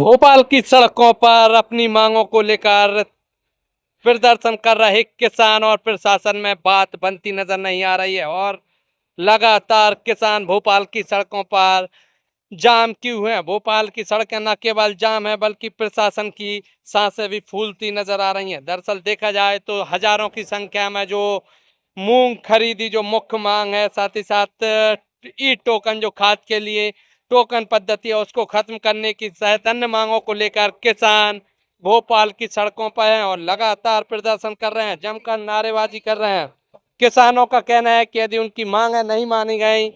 भोपाल की सड़कों पर अपनी मांगों को लेकर प्रदर्शन कर रहे किसान और प्रशासन में बात बनती नजर नहीं आ रही है और लगातार किसान भोपाल की सड़कों पर जाम किए हुए हैं। भोपाल की सड़कें न केवल जाम है बल्कि प्रशासन की सांसें भी फूलती नजर आ रही हैं। दरअसल देखा जाए तो हजारों की संख्या में जो मूंग खरीदी जो मुख्य मांग है, साथ ही साथ ई टोकन जो खाद के लिए टोकन पद्धति है उसको खत्म करने की सहित अन्य मांगों को लेकर किसान भोपाल की सड़कों पर हैं और लगातार प्रदर्शन कर रहे हैं, जमकर नारेबाजी कर रहे हैं। किसानों का कहना है कि यदि उनकी मांगें नहीं मानी गई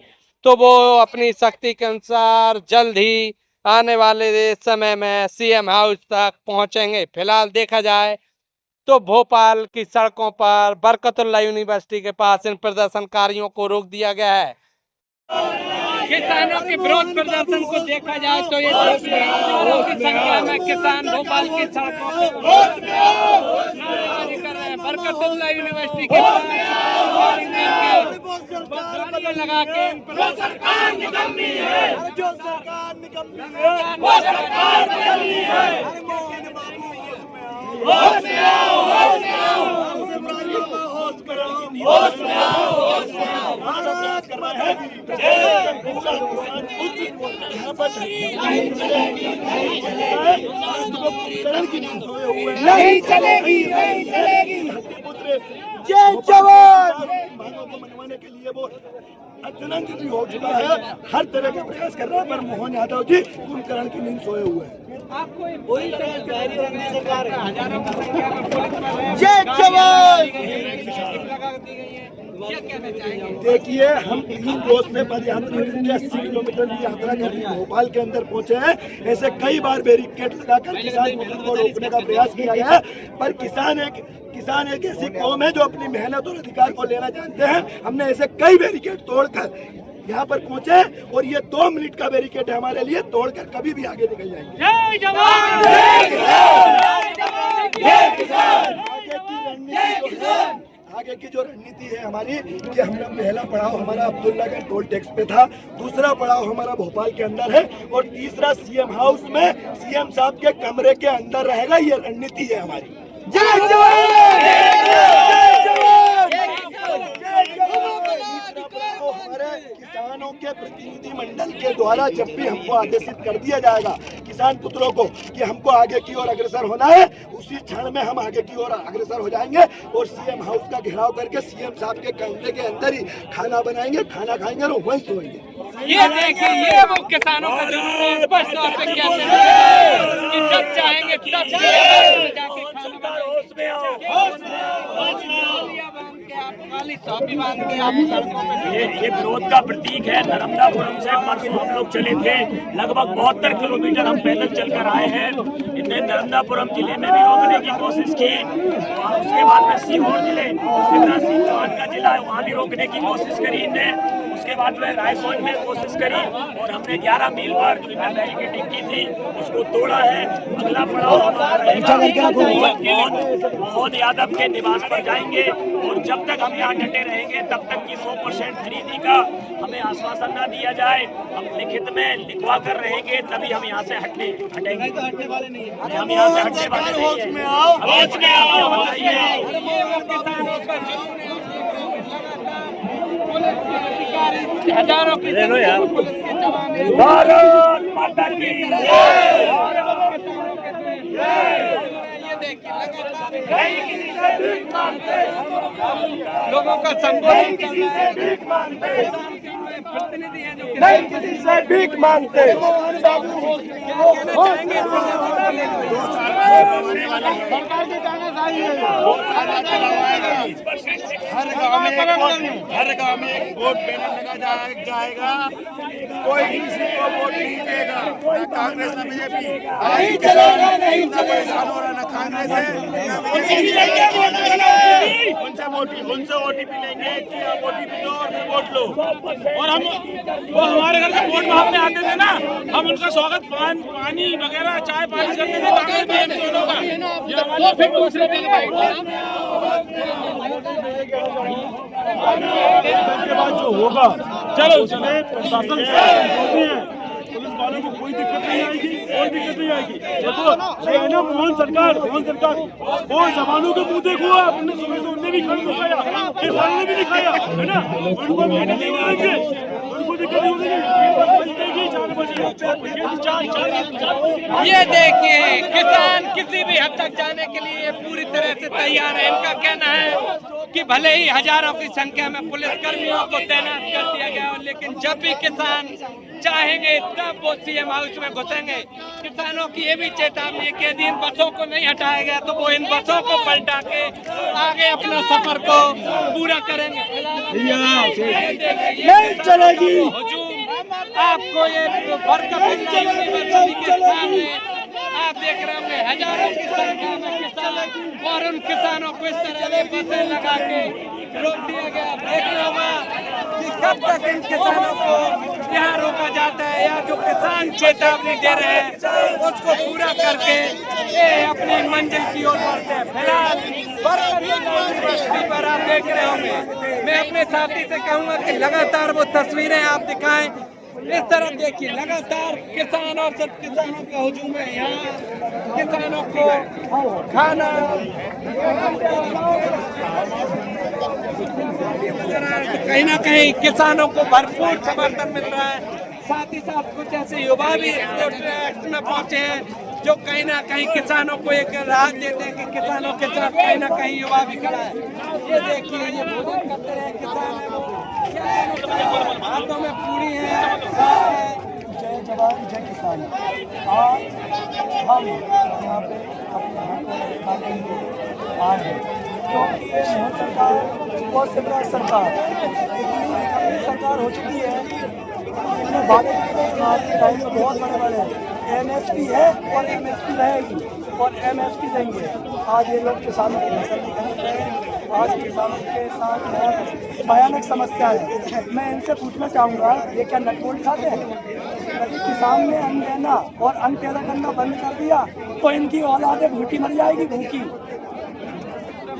तो वो अपनी शक्ति के अनुसार जल्द ही आने वाले समय में सीएम हाउस तक पहुंचेंगे। फिलहाल देखा जाए तो भोपाल की सड़कों पर बरकतुल्ला यूनिवर्सिटी के पास इन प्रदर्शनकारियों को रोक दिया गया है। किसानों के विरोध प्रदर्शन को देखा जाए तो ये हजारों की संख्या में किसान भोपाल की सड़कों पर नारेबाजी कर रहे हैं। बरकतुल्ला यूनिवर्सिटी के लगा के सरकार निकम्मी है, जो सरकार निकम्मी है वो सरकार निकम्मी है। होश में आओ, होश में आओ, होश में आओ, होश में आओ, होश में आओ। भारत कर रहा है नहीं चलेगी, नहीं चलेगी। जय जवान मांगों को मनवाने के लिए वो अत्यंत भी हो चुका है, हर तरह का प्रयास कर रहा है, पर मोहन यादव जी कुंभकर्ण की नींद सोए हुए हैं। जय जवान। देखिए, हम 3 रोज से पद यात्रा करके 80 किलोमीटर की यात्रा करके भोपाल के अंदर पहुंचे हैं। ऐसे कई बार बैरिकेड लगाकर किसान को रोकने का प्रयास किया गया है, पर किसान एक ऐसी कौम है जो अपनी मेहनत और अधिकार को लेना जानते हैं। हमने ऐसे कई बैरिकेड तोड़कर यहाँ पर पहुंचे और ये 2 मिनट का बैरिकेड है हमारे लिए, तोड़कर कभी भी आगे निकल जाएंगे। जय जवान, जय किसान, जय किसान। आगे की जो रणनीति है हमारी कि हमने पहला पड़ाव हमारा अब्दुल्लागंज टोल टैक्स पे था, दूसरा पड़ाव हमारा भोपाल के अंदर है और तीसरा सीएम हाउस में सीएम साहब के कमरे के अंदर रहेगा। ये रणनीति है हमारी। जय जवान, जय जवान, जय जवान। हमारे किसानों के प्रतिनिधि मंडल के द्वारा जब भी हमको आदेशित कर दिया जाएगा किसान पुत्रों को कि हमको आगे की ओर अग्रसर होना है, उसी क्षण में हम आगे की ओर अग्रसर हो जाएंगे और सीएम हाउस का घेराव करके सीएम साहब के कमरे के अंदर ही खाना बनाएंगे, खाना खाएंगे और वहीं सोएंगे। ये देखिए, ये वो किसानों का स्पष्ट तौर पे कहते हैं कि जब चाहेंगे तब जाके खाना ये विरोध का प्रतीक है। नर्मदापुरम से परसों हम लोग चले थे, लगभग 72 किलोमीटर हम पैदल चलकर आए हैं। इन्हें नर्मदापुरम जिले में भी रोकने की कोशिश की, उसके बाद में सीहोर जिले शिवराज सिंह चौहान का जिला है वहाँ भी रोकने की कोशिश करी इन्हें। उसके बाद में रायसेन में कोशिश करी और हमने 11 मील पर जो बैरिकेडिंग की थी उसको तोड़ा है। अगला पड़ाव मोहन यादव के निवास पर जाएंगे और जब तक हम यहाँ डटे रहेंगे तब तक की 100% खरीदी का हमें आश्वासन न दिया जाए, हम लिखित में लिखवा कर रहेंगे तभी हम यहाँ से हटेंगे। हम यहाँ से हटने वाले नहीं हैं। हजारों की भारत माता की लोगों का संबोधन किसी से भीख मांगते, नहीं किसी से भीख मांगते। हर गांव में एक वोट बैनर लगा जाएगा, कोई किसी को वोट नहीं देगा, न कांग्रेस न बीजेपी। नहीं चलेगा, नहीं परेशान हो रहा, न कांग्रेस है उनसे ओटीपी लेंगे कि आप ओटीपी दो और वोट लो। और हम वो हमारे घर से वोट मांगने आते थे ना, हम उनका स्वागत पानी वगैरह चाय पानी करते थे कांग्रेस बीजेपी दोनों का। ये हमारे फिर दूसरे दिन के बाद जो होगा, चलो उसमें प्रशासन जो भी है, पुलिस वालों को कोई दिक्कत नहीं आएगी, कोई दिक्कत नहीं आएगी। देखो ये है ना मोहन सरकार वो जवानों के मुंह देखो आप, उन्हें सुबह से उनने भी खाना खाया, किसानों ने भी नहीं खाया, है ना। उनको दिक्कत नहीं होगी, उनको दिक्कत नहीं होगी। 4 बजे ये देखिए किसान किसी भी हद तक जाने के लिए पूरी तरह से तैयार है। इनका कहना है कि भले ही हजारों की संख्या में पुलिस कर्मियों को तैनात कर दिया गया हो, लेकिन जब भी किसान चाहेंगे तब वो सीएम हाउस में घुसेंगे। किसानों की ये भी चेतावनी है कि यदि इन बसों को नहीं हटाया गया तो वो इन बसों को पलटा के आगे अपना सफर को पूरा करेंगे। नहीं चलेगी। आपको ये यूनिवर्सिटी के सामने आप देख रहे होंगे हजारों की संख्या में किसान और उन किसानों को इस तरह बसें लगा के रोक दिया गया। देखना होगा कि कब तक इन किसानों को यहाँ रोका जाता है या जो किसान चेतावनी दे रहे हैं उसको पूरा करके ये अपनी मंजिल की ओर बढ़ते हैं। फिलहाल यूनिवर्सिटी पर आप देख रहे होंगे। मैं अपने साथी से कहूँगा कि लगातार वो तस्वीरें आप दिखाएं। इस तरफ देखिए लगातार किसान और सब किसानों का हुजूम है। यहाँ किसानों को खाना कहीं ना कहीं किसानों को भरपूर समर्थन मिल रहा है। साथ ही साथ कुछ ऐसे युवा भी प्रोटेस्ट में पहुंचे हैं जो कहीं ना कहीं किसानों को एक राहत देते हैं कि किसानों के साथ कहीं ना कहीं युवा भी खड़ा है। ये देखिए ये भोजन करते रहे किसान है वो हाथों में पूरी है। जय जवान जय किसान। आज हम यहाँ पे अपने हक के लिए आए हैं क्योंकि ये मोदी सरकार और शिवराज सरकार इतनी सरकार हो चुकी है। इनमें वादे टाइम में बहुत बड़े MSP है और MSP रहेगी और MSP देंगे। आज ये लोग किसानों की फसल नहीं खरीद रहे हैं। आज किसानों के साथ बहुत भयानक समस्या है। मैं इनसे पूछना चाहूँगा ये क्या नटबोल्ट खाते हैं? यदि किसान ने अन्न देना और अन्न पैदा करना बंद कर दिया तो इनकी औलादें भूखी मर जाएगी, भूखी।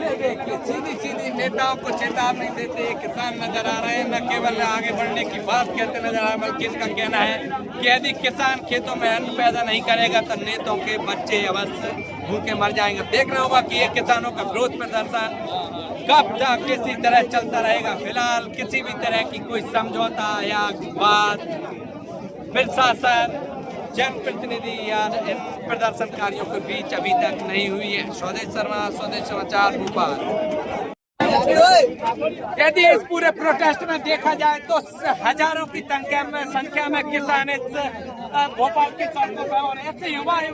ये देखिए सीधी सीधी नेताओं को चेतावनी देते किसान नजर आ रहे हैं। न केवल आगे बढ़ने की बात कहते नजर आ रहे हैं बल्कि इनका कहना है कि यदि किसान खेतों में अन्न पैदा नहीं करेगा तो नेताओं के बच्चे अवश्य भूखे मर जाएंगे। देखना होगा कि ये किसानों का विरोध प्रदर्शन कब तक किसी तरह चलता रहेगा। फिलहाल किसी भी तरह की कोई समझौता या बात प्रशासन जनप्रतिनिधि या इन प्रदर्शनकारियों के बीच अभी तक नहीं हुई है। स्वदेश शर्मा, स्वदेश समाचार, भोपाल। यदि इस पूरे प्रोटेस्ट में देखा जाए तो हजारों की संख्या में किसान इस भोपाल की सड़कों पर और ऐसे युवा ये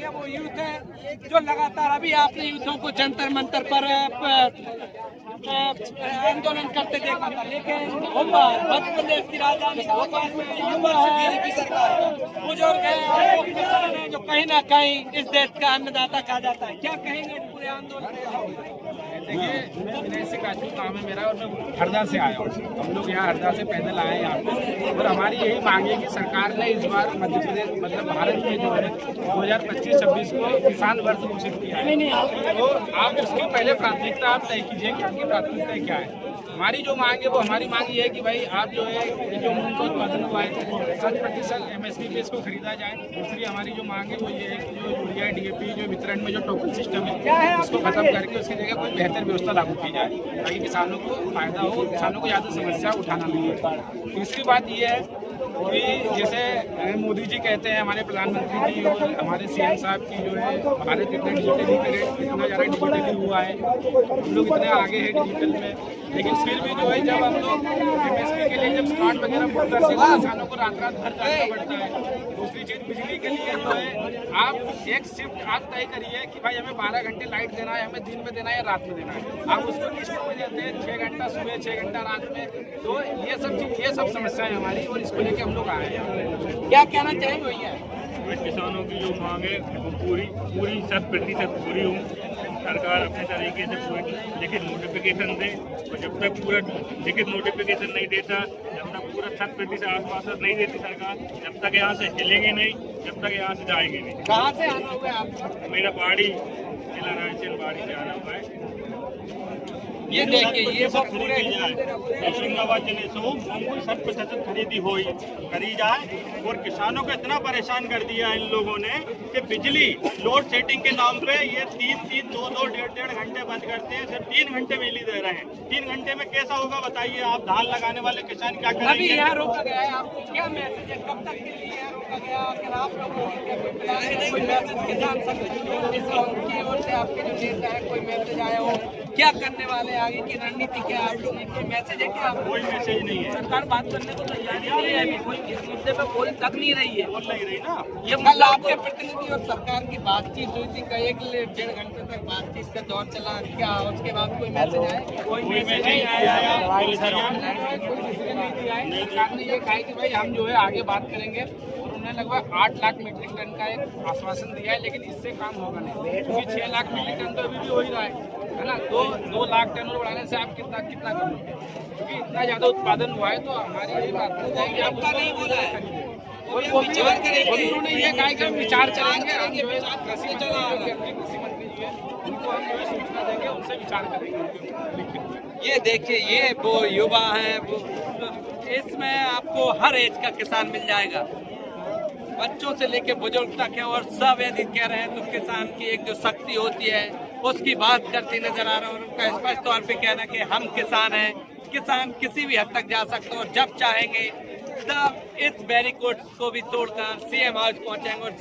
वो यूथ है जो लगातार अभी आपने यूथों को जंतर मंतर पर आंदोलन करते देखा था। लेकिन भोपाल मध्य प्रदेश की राजधानी भोपाल में युवा है, बुजुर्ग है और वो किसान है जो कहीं ना कहीं इस देश का अन्नदाता कहा जाता है। क्या कहेंगे पूरे आंदोलन? देखिए विनय सिंह राजपूत नाम है मेरा और मैं हरदा से आया हूँ। हम लोग यहाँ हरदा से पैदल आए हैं यहाँ पे और हमारी यही मांग है कि सरकार ने इस बार मध्य प्रदेश मतलब भारत में जो है 2025-26 को किसान वर्ष घोषित किया है। तो आप उसकी पहले प्राथमिकता आप तय कीजिए कि आपकी प्राथमिकता क्या है। हमारी जो मांग है वो हमारी मांग ये है कि भाई आप जो है जो मूंग का उत्पादन हुआ है 100% MSP पे इसको खरीदा जाए। दूसरी हमारी जो मांग है वो ये है कि जो यूरिया DAP जो वितरण में जो टोकन सिस्टम है उसको खत्म करके उसकी जगह कोई बेहतर व्यवस्था लागू की जाए ताकि किसानों को फायदा हो, किसानों को ज़्यादा समस्या उठाना नहीं पड़े। तीसरी बात ये है कि जैसे मोदी जी कहते हैं, हमारे प्रधानमंत्री जी और हमारे CM साहब की जो है भारत इतना डिजिटलीकरण इतना ज़्यादा डिजिटली हुआ है, हम लोग इतने आगे हैं डिजिटल में, लेकिन फिर भी जो है जब हम लोग MSP के लिए जब स्मार्ट वगैरह मोटर से किसानों को रात रात भर जाना पड़ता है। दूसरी चीज़ बिजली के लिए जो है आप एक शिफ्ट आप तय करिए कि भाई हमें 12 घंटे लाइट देना है, हमें दिन में देना है या रात में देना है। आप उसको किस्तों में देते हैं 6 घंटा सुबह 6 घंटा रात में। तो ये सब समस्याएं हमारी और इसको लेके हम लोग आए हैं। क्या कहना चाहेंगे भैया? किसानों की जो मांग है वो पूरी 100% पूरी हो। सरकार अपने तरीके से पूरी लिखित नोटिफिकेशन दे और जब तक पूरा लिखित नोटिफिकेशन नहीं देता, जब तक पूरा 100% आश्वासन नहीं देती सरकार, जब तक यहाँ से चलेंगे नहीं, जब तक यहाँ से जाएंगे नहीं। कहाँ से आना हुआ है आप? मेरा बाड़ी जिला रायसेन बाड़ी से आना हुआ है। ये देखिए ये सब पूरे होशंगाबाद जिले से कोई 60% खरीदी करी जाए और किसानों को इतना परेशान कर दिया इन लोगों ने कि बिजली लोड सेटिंग के नाम पे ये 3-3, 2-2, 1.5 घंटे बंद करते हैं, सिर्फ 3 घंटे बिजली दे रहे हैं। 3 घंटे में कैसा होगा बताइए आप? धान लगाने वाले किसान क्या अभी करेंगे? यहाँ रोका गया है, आपको क्या मैसेज है? कब तक के लिए यहाँ रोका गया? अगर आप लोगों को कोई मैसेज किसान संगठन की ओर से आपके जो नेता है कोई मैसेज आया हो, क्या करने वाले आगे की रणनीति क्या आप लोगों की मैसेज है? क्या कोई मैसेज नहीं है। सरकार बात करने को तैयार नहीं है, अभी कोई इस मुद्दे पे बोल तक नहीं रही है। बोल नहीं रही ना। ये कल आपके प्रतिनिधि और सरकार की बातचीत हुई थी, कई 1-1.5 घंटे तक बातचीत का दौर चला, क्या उसके बाद कोई मैसेज आया? कोई मैसेज नहीं आया। सरकार ने ये कहा है कि भाई हम जो है आगे बात करेंगे और उन्होंने लगभग 8 लाख मीट्रिक टन का एक आश्वासन दिया है, लेकिन इससे काम होगा नहीं क्योंकि 6 लाख मीट्रिक टन तो अभी भी हो ही रहा है ना। 2 लाख टन और बढ़ाने से आप कितना करोगे? क्योंकि इतना ज्यादा उत्पादन हुआ है तो हमारी यही बात है कि आप उसका नहीं बोला है। उन्होंने ये कहा कि हम विचार चलाएंगे, हम जो है कृषि मंत्री जी है उनको हम जो है सूचना देंगे, उनसे विचार करेंगे। ये देखिए ये वो युवा है, वो इसमें आपको हर एज का किसान मिल जाएगा, बच्चों से लेके बुजुर्ग तक है। और सब यदि कह रहे हैं तो किसान की एक जो शक्ति होती है उसकी बात करती नजर आ रहा है। और उनका स्पष्ट तौर पे कहना कि हम किसान हैं, किसान किसी भी हद तक जा सकते हैं और जब चाहेंगे तब इस बैरिकेड्स को भी तोड़कर सीएम हाउस पहुंचेंगे और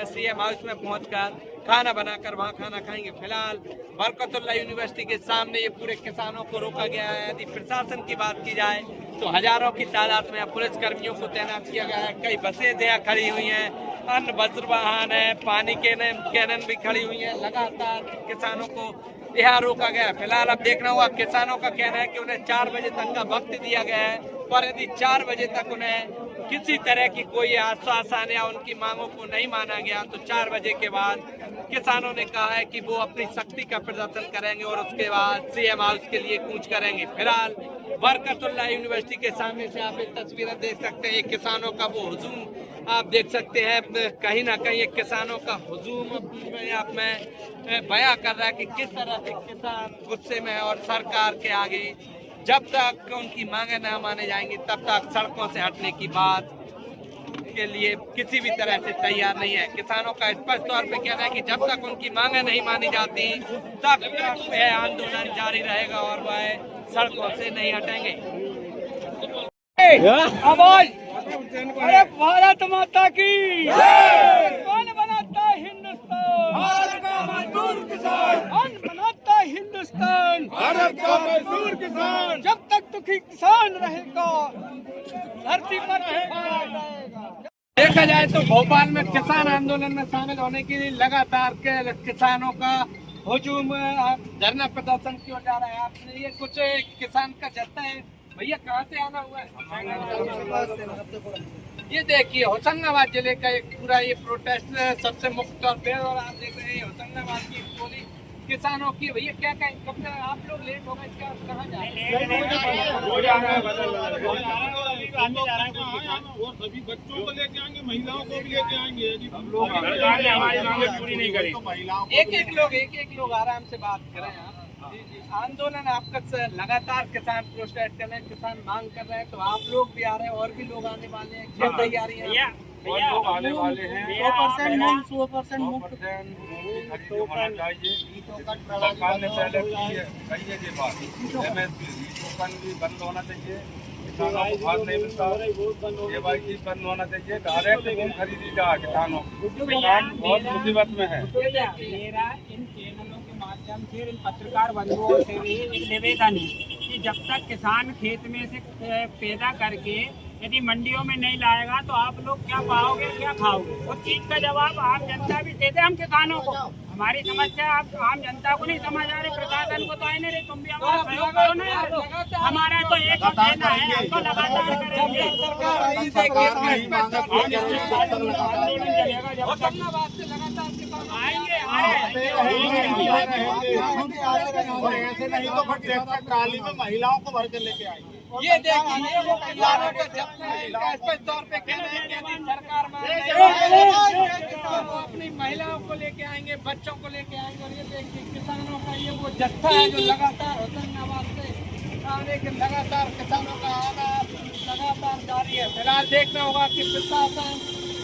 सीएम हाउस में पहुंचकर खाना बनाकर वहां खाना खाएंगे। फिलहाल बरकतुल्लाह यूनिवर्सिटी के सामने ये पूरे किसानों को रोका गया है। यदि प्रशासन की बात की जाए तो हजारों की तादाद में पुलिस कर्मियों को तैनात किया गया है। कई बसें यहाँ खड़ी हुई हैं, अन्य वज्र वाहन है, पानी कैनन भी खड़ी हुई है। लगातार किसानों को यहाँ रोका गया है। फिलहाल अब देख रहा हूँ, किसानों का कहना है कि उन्हें 4 बजे तक का वक्त दिया गया है, पर यदि 4 बजे तक उन्हें किसी तरह की कोई आश्वासन या उनकी मांगों को नहीं माना गया तो 4 बजे के बाद किसानों ने कहा है कि वो अपनी शक्ति का प्रदर्शन करेंगे और उसके बाद सीएम हाउस के लिए कूच करेंगे। फिलहाल बरकतुल्लाह यूनिवर्सिटी के सामने से आप एक तस्वीरें देख सकते हैं, किसानों का वो हुजूम आप देख सकते हैं। कहीं ना कहीं एक किसानों का हुजूम आप में बयां कर रहा है कि किस तरह से किसान गुस्से में है और सरकार के आगे जब तक उनकी मांगे न माने जाएंगी तब तक सड़कों से हटने की बात के लिए किसी भी तरह से तैयार नहीं है। किसानों का स्पष्ट तौर पे कहना है कि जब तक उनकी मांगे नहीं मानी जाती तब तक वह आंदोलन जारी रहेगा और वह सड़कों से नहीं हटेंगे। आवाज, अरे भारत माता की कौन बनाता है हिंदुस्तान? भारत का मजदूर किसान। कौन बनाता है हिंदुस्तान? भारत का मजदूर किसान। जब तक दुखी किसान रहेगा धरती पर रहेगा। देखा जाए तो भोपाल में किसान आंदोलन में शामिल होने के लिए लगातार के किसानों का हुजूम धरना प्रदर्शन की ओर जा रहा है। आपने ये कुछ किसान का जत्था है, भैया कहाँ से आना हुआ है? ये देखिए होशंगाबाद जिले का एक पूरा ये प्रोटेस्ट सबसे मुख्य तौर पे, और आप देख रहे हैं होशंगाबाद की टोली किसानों की। भैया क्या कहें, कब तक आप लोग लेट हो गए, क्या कहाँ जा रहे हैं? वो सभी बच्चों को लेके आएंगे, महिलाओं को भी लेके आएंगे। सरकार ने हमारी मांगे पूरी नहीं करी। एक लोग आराम से बात करें। आप आंदोलन आपका लगातार किसान प्रोटेस्ट कर रहे हैं, किसान मांग कर रहे हैं, तो आप लोग भी आ रहे हैं और भी लोग आने वाले हैं, क्या तैयारी है? और लोग आने वाले हैं। 100% होना चाहिए। सरकार ने पहले कही है कि बात टोकन भी बंद होना चाहिए, किसानों को भाव नहीं मिलता, KYC बंद होना चाहिए, डायरेक्ट मूंग खरीदी जाए किसानों को। किसान बहुत मुसीबत में है। मेरा इन चैनलों के माध्यम से इन पत्रकार बंधुओं से भी एक निवेदन है कि जब तक किसान खेत में से पैदा करके यदि मंडियों में नहीं लाएगा तो आप लोग क्या पाओगे, क्या खाओगे? उस चीज का जवाब आम जनता भी देते। हम किसानों को हमारी समस्या आप आम जनता को नहीं समझ आ रही, प्रशासन को तो आए नहीं रही। तुम भी हमारा सहयोग करो ना यार, हमारा तो एक देना है, हमको लगातार करेंगे। ऐसे नहीं तो फिर ट्रैक्टर ट्राली में महिलाओं को भर के लेके आएंगे। ये देखिए वो किसानों का जत्था है, इनका स्पष्ट तौर पे कहना है कि यदि सरकार वो अपनी महिलाओं को लेके आएंगे, बच्चों को लेके आएंगे। और ये देखिए किसानों का ये वो जत्था है जो लगातार होशंगाबाद आने के लगातार किसानों का आना लगातार जारी है। फिलहाल देखना होगा कि प्रशासन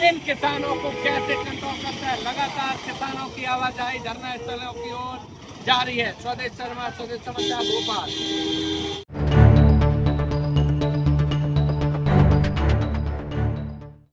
इन किसानों को कैसे कंट्रोल करता है। लगातार किसानों की आवाजाही धरना स्थलों की ओर जारी है। स्वदेश शर्मा, स्वदेश समाचार, भोपाल।